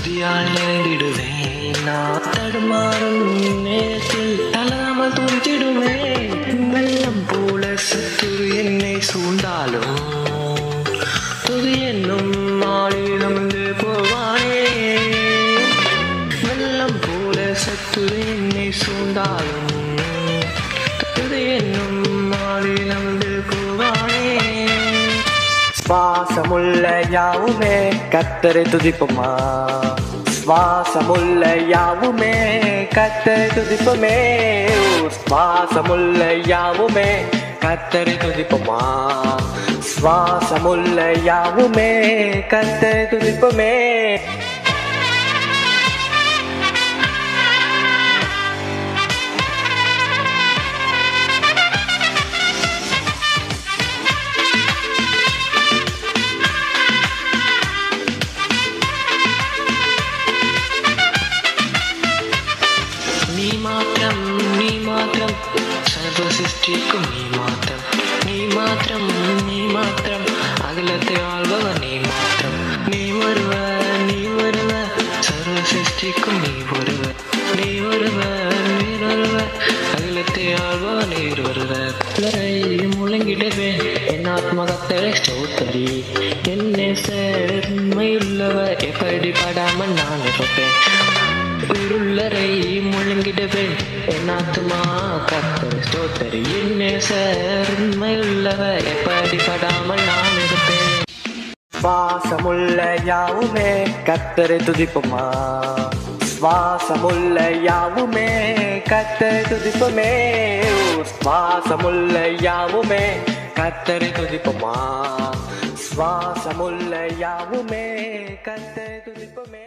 துதியால் நிறைந்திடுவேன். நான் தடுமாறும் நேரத்தில் தளராமல் துதித்திடுவேன். வெள்ளம் போல சத்துரு என்னை சூழ்ந்தாலும் துதி என்னும் ஆளிலிருந்து போவானே. வெள்ளம் போல சத்துரு என்னை சூழ்ந்தாலும் துதி என்னும் ஆளிலிருந்து போவானே. சுவாசமுள்ள யாவுமே கர்த்தரை துதிப்போமா. சுவாசமுள்ள யாவுமே கர்த்தரை துதிப்போமே. சுவாசமுள்ள யாவுமே கர்த்தரை துதிப்போமா. சுவாசமுள்ள யாவுமே கர்த்தரை துதிப்போமே. நீ மாத்திரம் சர்வ சிருஷ்டிக்கும் நீ மாத்திரம் அகிலத்தை ஆள்பவர் நீ மாத்திரம். நீ வருவ சர்வ சிருஷ்டிக்கும் நீ வருவ அகிலத்தை ஆள்பவர் நீர் வருவர். முழங்கிடுவேன் என் ஆத்மகத்தரை ஸ்தோத்தரி. என்னை சேர்மையுள்ளவர் எப்படி படாமல் நான் இருப்பேன். உயிருள்ளரை முழங்கிடுவேன் என் ஆத்மா கர்த்தரை ஸ்தோத்தரி. என்னை சேர்மையுள்ளவர் எப்படி படாமல் நான் இருப்பேன். சுவாசமுள்ள யாவுமே கர்த்தரை துதிப்போமா. சுவாசமுள்ள யாவுமே கர்த்தரை துதிப்போமே. சுவாசமுள்ள யாவுமே கர்த்தரை துதிப்போமா. சுவாசமுள்ள யாவுமே கர்த்தரை துதிப்போமே.